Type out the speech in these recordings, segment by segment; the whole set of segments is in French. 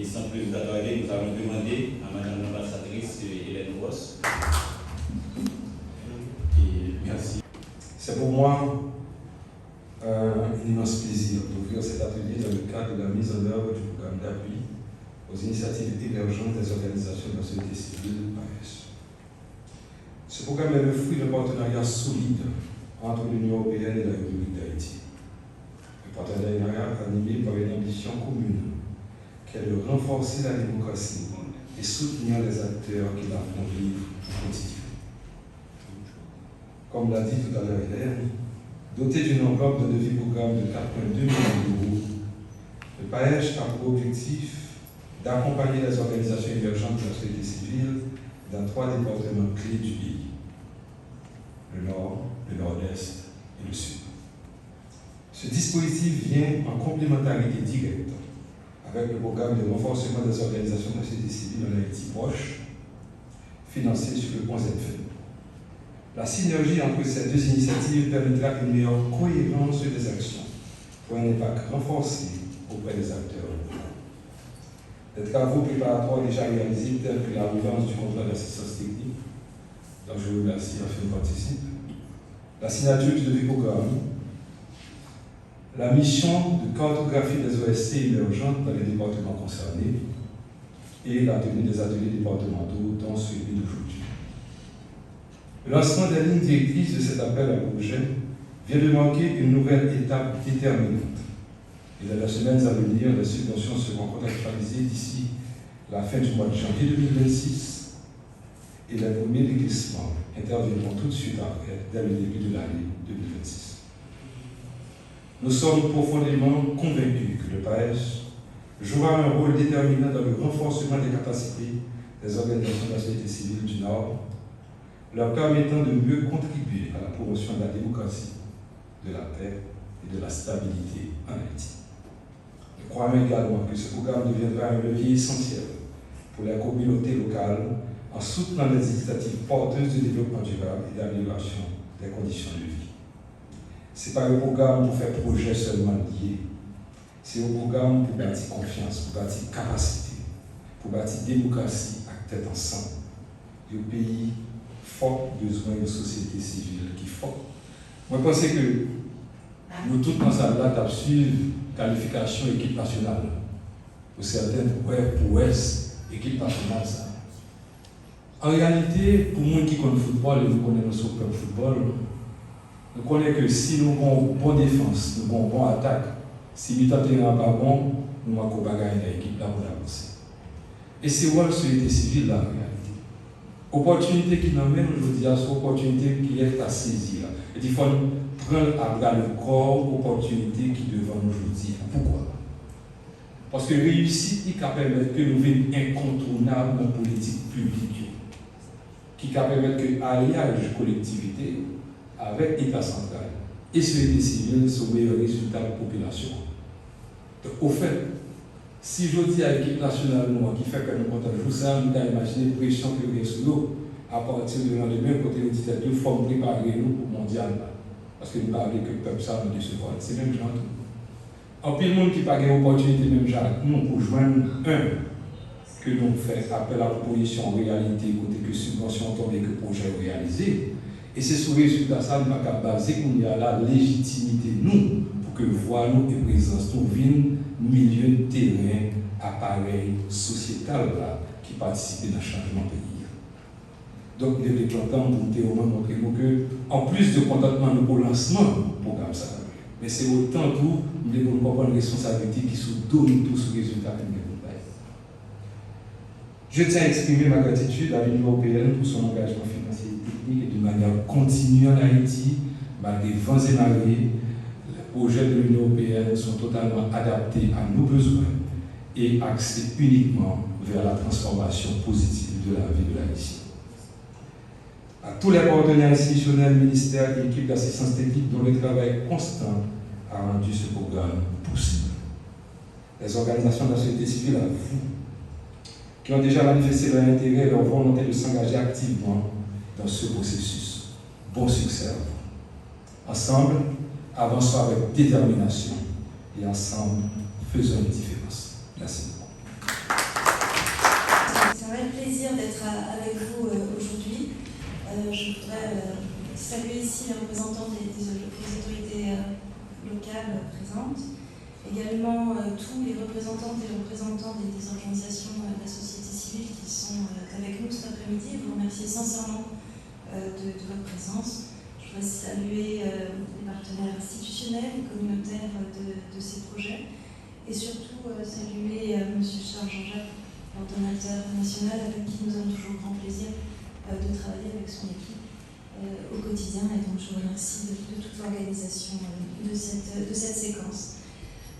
Et sans plus tarder, nous allons demander à Madame l'ambassadrice Hélène Ross. Et merci. C'est pour moi un immense plaisir d'ouvrir cet atelier dans le cadre de la mise en œuvre du programme d'appui aux initiatives émergentes des organisations de la société civile PAES. Ce programme est le fruit d'un partenariat solide entre l'Union européenne et la République d'Haïti. Un partenariat animé par une ambition commune, qui est de renforcer la démocratie et soutenir les acteurs qui la font vivre au quotidien. Comme l'a dit tout à l'heure Hélène, doté d'une enveloppe de devis programme de 4,2 millions d'euros, le PAES a pour objectif d'accompagner les organisations émergentes de la société civile dans 3 départements clés du pays: le Nord, le Nord-Est et le Sud. Ce dispositif vient en complémentarité directe avec le programme de renforcement des organisations de la société civile en Haïti proche, financé sur le point ZFE. La synergie entre ces 2 initiatives permettra une meilleure cohérence des actions pour un impact renforcé auprès des acteurs locaux. Les travaux préparatoires déjà réalisés, tels que la relance du contrat d'assistance technique, dont je vous remercie afin de participer, la signature du devis programme, la mission de cartographie des OST émergentes dans les départements concernés et la tenue des ateliers départementaux, dont celui d'aujourd'hui. Le lancement des lignes directrices de cet appel à projet vient de marquer une nouvelle étape déterminante. Et dans les semaines à venir, les subventions seront contractualisées d'ici la fin du mois de janvier 2026 et les premiers décaissements interviendront tout de suite après, dès le début de l'année 2026. Nous sommes profondément convaincus que le PAES jouera un rôle déterminant dans le renforcement des capacités des organisations de la société civile du Nord, leur permettant de mieux contribuer à la promotion de la démocratie, de la paix et de la stabilité en Haïti. Nous croyons également que ce programme deviendra un levier essentiel pour la communauté locale en soutenant les initiatives porteuses de développement durable et d'amélioration des conditions de vie. Ce n'est pas un programme pour faire projet seulement lié, c'est un programme pour bâtir confiance, pour bâtir capacité, pour bâtir démocratie à tête ensemble. Le pays fort besoin de société civile qui fort. Moi, je pense que nous tous dans sa date à suivre qualification équipe nationale. Pour certaines, pour équipe nationale, ça. En réalité, pour nous qui connaissent le football et nous connaissons notre football, nous connaissons que si nous avons une bonne défense, nous avons une bonne attaque, si nous n'avons pas bon, nous avons gagner l'équipe là pour avancer. Et c'est où la société civile là, en réalité. Opportunité qui nous mène aujourd'hui à cette opportunité qui est à saisir. Et il faut prendre à bras le corps l'opportunité qui est devant nous aujourd'hui. Pourquoi? Parce que réussite qui permet que nous venions incontournables en politique publique, qui permet que alliage collectivité avec État central et société civile sont meilleurs résultats de la population. Donc, au fait, si je dis à l'équipe nationale qui fait que nous comptons jouer ça, nous avons imaginé la pression que nous avons sur nous à partir de l'endemain, côté nous disait qu'il faut préparer nous pour le mondial. Parce que nous parlons que le peuple ça nous décevoir. C'est même genre. En plus, le monde qui n'a pas d'opportunité, même genre, nous, pour joindre que nous faisons appel à la proposition en réalité, côté que subvention tombe et que le projet est réalisé. Et c'est sur le résultat ça, nous avons basé qu'on y a la légitimité, nous, pour que voix nous et présence nous viennent milieu de terrain, appareil sociétal là, qui participent dans le changement pays. Donc, il est important pour nous montrer que, en plus de contentement nous pour le lancement du programme, ça, mais c'est autant tout, nous devons comprendre une responsabilité qui se donne tout ce résultat que nous devons faire. Je tiens à exprimer ma gratitude à l'Union européenne pour son engagement financier et technique et de manière continue en Haïti, malgré vents et marées. Les projets de l'Union européenne sont totalement adaptés à nos besoins et axés uniquement vers la transformation positive de la vie de l'Haïti. À tous les partenaires institutionnels, ministères et équipes d'assistance technique dont le travail constant a rendu ce programme possible. Les organisations de la société civile, à vous, qui ont déjà manifesté leur intérêt et leur volonté de s'engager activement dans ce processus. Bon succès à vous. Ensemble, avançons avec détermination et ensemble, faisons une différence. Merci beaucoup. un vrai plaisir d'être avec vous aujourd'hui. Je voudrais saluer ici les représentants des autorités locales présentes, également tous les représentantes et représentants des organisations de la société civile qui sont avec nous cet après-midi et vous remercier sincèrement de votre présence. Je voudrais saluer les partenaires institutionnels et communautaires de ces projets et surtout saluer M. Charles Jean-Jacques, l'ordonnateur national avec qui nous avons toujours grand plaisir de travailler avec son équipe au quotidien, et donc je vous remercie de toute l'organisation de cette séquence.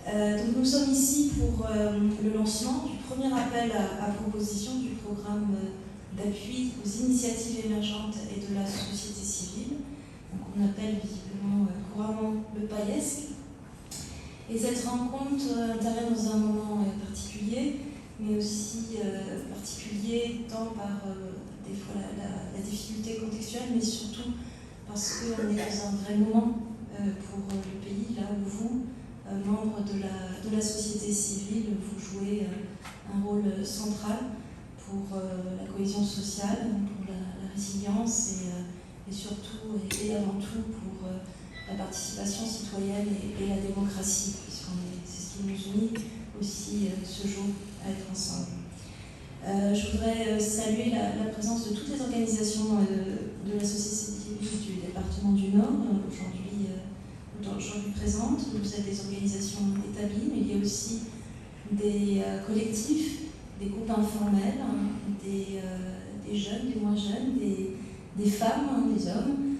Donc nous sommes ici pour le lancement du premier appel à proposition du programme d'appui aux initiatives émergentes et de la société civile, donc on appelle visiblement couramment le PAIESC. Et cette rencontre intervient dans un moment particulier, mais aussi particulier tant par des fois la difficulté contextuelle, mais surtout parce qu'on est dans un vrai moment pour le pays, là où vous, membres de la société civile, vous jouez un rôle central pour la cohésion sociale, pour la résilience et surtout et avant tout pour la participation citoyenne et la démocratie, c'est ce qui nous unit aussi ce jour à être ensemble. Je voudrais saluer la présence de toutes les organisations de la société civile du département du Nord, aujourd'hui présentes. Vous êtes des organisations établies, mais il y a aussi des collectifs, des groupes informels, des jeunes, des moins jeunes, des femmes, des hommes,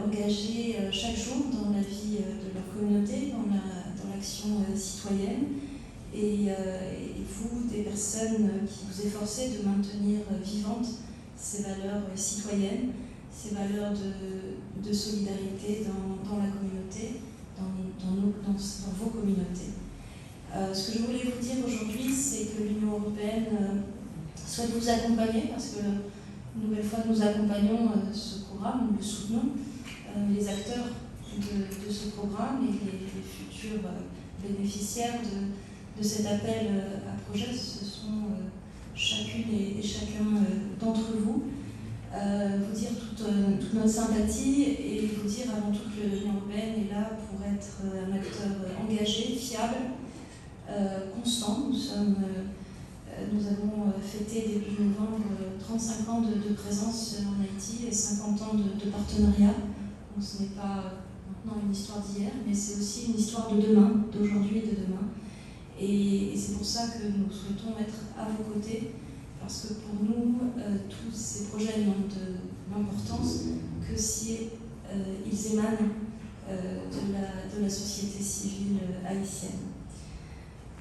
engagés chaque jour dans la vie de leur communauté, dans l'action citoyenne. Et vous, des personnes qui vous efforcez de maintenir vivantes ces valeurs citoyennes, ces valeurs de solidarité dans la communauté, dans vos communautés. Ce que je voulais vous dire aujourd'hui, c'est que l'Union européenne souhaite vous accompagner, parce que, une nouvelle fois, nous accompagnons ce programme, nous le soutenons. Les acteurs de ce programme et les futurs bénéficiaires de cet appel à projet, ce sont chacune et chacun d'entre vous. Vous dire toute notre sympathie et vous dire avant tout que l'Union européenne est là pour être un acteur engagé, fiable, constant. Nous avons fêté début novembre 35 ans de présence en Haïti et 50 ans de partenariat. Donc ce n'est pas maintenant une histoire d'hier, mais c'est aussi une histoire de demain, d'aujourd'hui et de demain. Et c'est pour ça que nous souhaitons être à vos côtés, parce que pour nous, tous ces projets n'ont de l'importance que si ils émanent de la société civile haïtienne.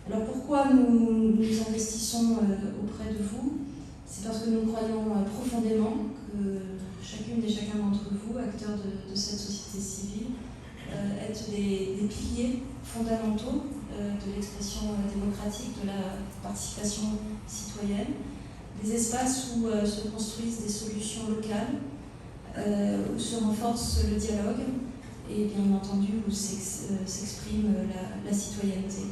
Alors pourquoi nous investissons auprès de vous? C'est parce que nous croyons profondément que chacune et chacun d'entre vous, acteurs de cette société civile, êtes des piliers fondamentaux de l'expression démocratique, de la participation citoyenne, des espaces où se construisent des solutions locales, où se renforce le dialogue et bien entendu où s'exprime la citoyenneté.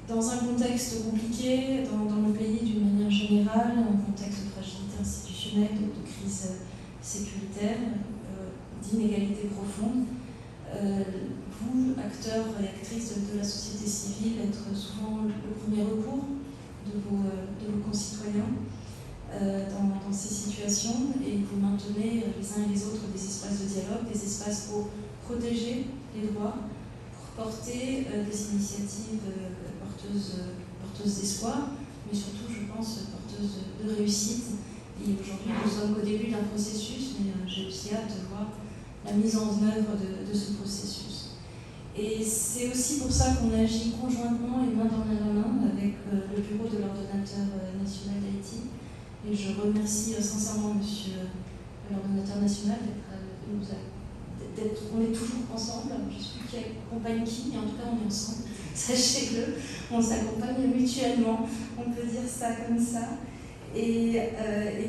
Dans un contexte compliqué, dans nos pays d'une manière générale, un contexte de fragilité institutionnelle, de crise sécuritaire, d'inégalité profonde, vous, acteurs et actrices de la société civile, être souvent le premier recours de vos concitoyens dans ces situations, et vous maintenez les uns et les autres des espaces de dialogue, des espaces pour protéger les droits, pour porter des initiatives porteuses d'espoir, mais surtout, je pense, porteuses de réussite. Et aujourd'hui, nous sommes au début d'un processus, mais j'ai aussi hâte de voir la mise en œuvre de ce processus. Et c'est aussi pour ça qu'on agit conjointement et main dans la main avec le bureau de l'ordonnateur national d'Haïti. Et je remercie sincèrement monsieur l'ordonnateur national d'être, on est toujours ensemble, je ne sais plus qui accompagne qui, mais en tout cas on est ensemble, sachez-le, on s'accompagne mutuellement, on peut dire ça comme ça. Et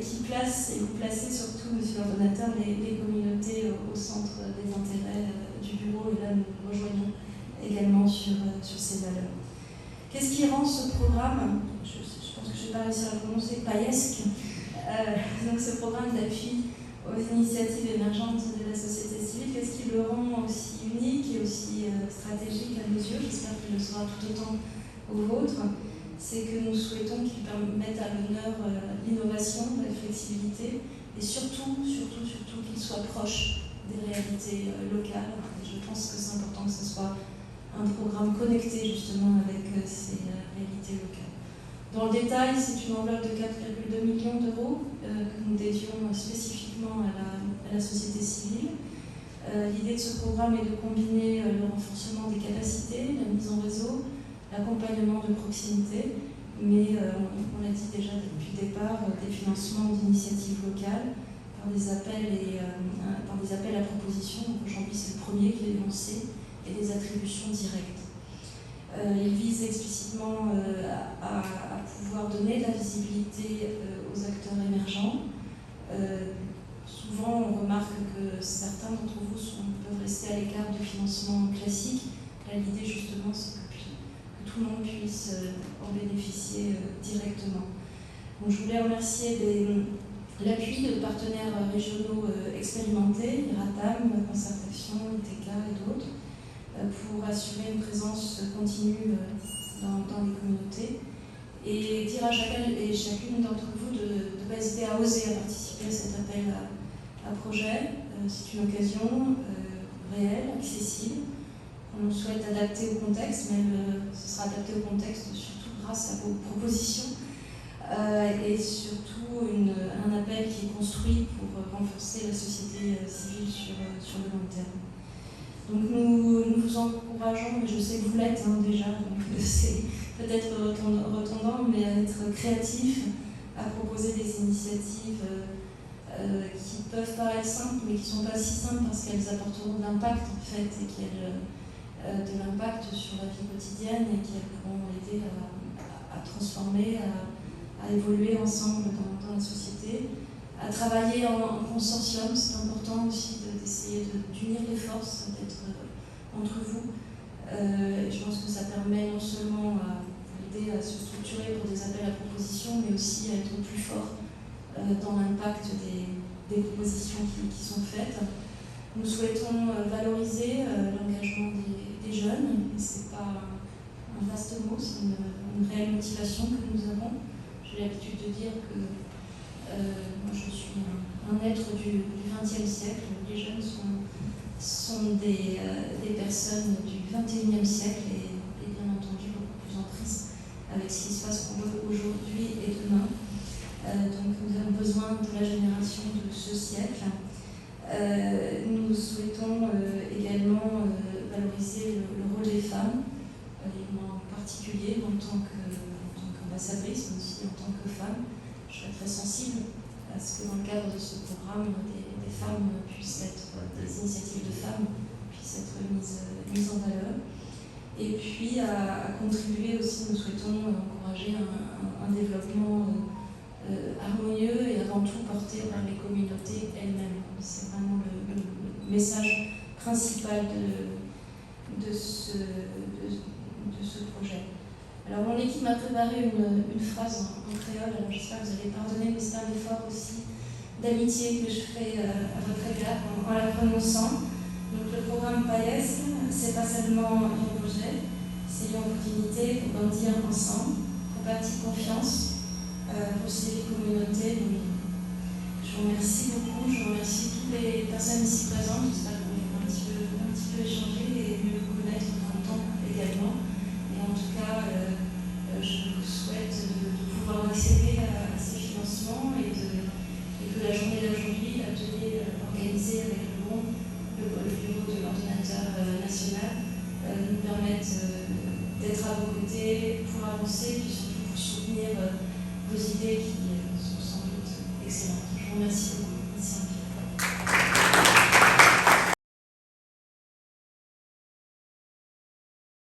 qui place, et vous placez surtout, monsieur l'ordonnateur, les communautés au centre des intérêts du bureau, et là nous rejoignons également sur ces valeurs. Qu'est-ce qui rend ce programme, je ne sais pense que je ne vais pas réussir à le prononcer, PAESC, donc ce programme d'appui aux initiatives émergentes de la société civile. Qu'est-ce qui le rend aussi unique et aussi stratégique à nos yeux? J'espère qu'il le sera tout autant au vôtre. C'est que nous souhaitons qu'il mette à l'honneur l'innovation, la flexibilité et surtout qu'il soit proche des réalités locales. Et je pense que c'est important que ce soit un programme connecté justement avec ces réalités locales. Dans le détail, c'est une enveloppe de 4,2 millions d'euros que nous dédions spécifiquement à la société civile. L'idée de ce programme est de combiner le renforcement des capacités, la mise en réseau, l'accompagnement de proximité, mais on l'a dit déjà depuis le départ, des financements d'initiatives locales par des appels à propositions. Donc aujourd'hui, c'est le premier qui est lancé, et des attributions directes. Il vise explicitement à pouvoir donner de la visibilité aux acteurs émergents. Souvent, on remarque que certains d'entre vous peuvent rester à l'écart du financement classique. Là, l'idée, justement, c'est que tout le monde puisse en bénéficier directement. Donc, je voulais remercier l'appui de partenaires régionaux expérimentés, IRATAM, Concertation, ITK et d'autres, pour assurer une présence continue dans les communautés et dire à chacun et chacune d'entre vous de ne pas hésiter à oser à participer à cet appel à projet. C'est une occasion réelle, accessible, qu'on souhaite adapter au contexte, mais ce sera adapté au contexte surtout grâce à vos propositions et surtout un appel qui est construit pour renforcer la société civile sur le long terme. Donc nous vous encourageons, mais je sais que vous l'êtes déjà, donc c'est peut-être redondant, mais à être créatif, à proposer des initiatives qui peuvent paraître simples, mais qui ne sont pas si simples parce qu'elles apporteront de l'impact en fait, et de l'impact sur la vie quotidienne et qu'elles pourront aider à transformer, à évoluer ensemble dans la société, à travailler en consortium. C'est important aussi d'essayer d'unir les forces, d'être entre vous. Je pense que ça permet non seulement à aider à se structurer pour des appels à propositions, mais aussi à être plus fort dans l'impact des propositions qui sont faites. Nous souhaitons valoriser l'engagement des jeunes, et ce n'est pas un vaste mot, c'est une réelle motivation que nous avons. J'ai l'habitude de dire que moi je suis un être du XXe siècle. Les jeunes sont des personnes du XXIe siècle et bien entendu beaucoup plus en prise avec ce qui se passe pour eux aujourd'hui et demain. Donc nous avons besoin de la génération de ce siècle. Nous souhaitons également valoriser le rôle des femmes, en particulier en tant qu'ambassadrice, mais aussi en tant que femme. Je suis très sensible à ce que dans le cadre de ce programme, des femmes puissent être, des initiatives de femmes puissent être mises en valeur. Et puis à contribuer aussi, nous souhaitons encourager un développement harmonieux et avant tout porté par les communautés elles-mêmes. C'est vraiment le message principal de ce projet. Alors mon équipe m'a préparé une phrase en créole, alors j'espère que vous allez pardonner, mais c'est un effort aussi d'amitié que je fais à votre égard en la prononçant. Donc le programme PAESC, c'est pas seulement un projet, c'est une opportunité pour grandir ensemble, pour bâtir confiance, pour ces communautés. Donc, je vous remercie beaucoup, je remercie toutes les personnes ici présentes, j'espère qu'on va un petit peu échanger et mieux vous connaître dans le temps également. Et en tout cas, je vous souhaite de pouvoir accéder à ces financements et que la journée d'aujourd'hui, l'atelier organisé avec le bureau de l'ordinateur national, nous permette d'être à vos côtés pour avancer et puis surtout pour soutenir vos idées qui sont sans doute excellentes. Je vous remercie beaucoup. Merci.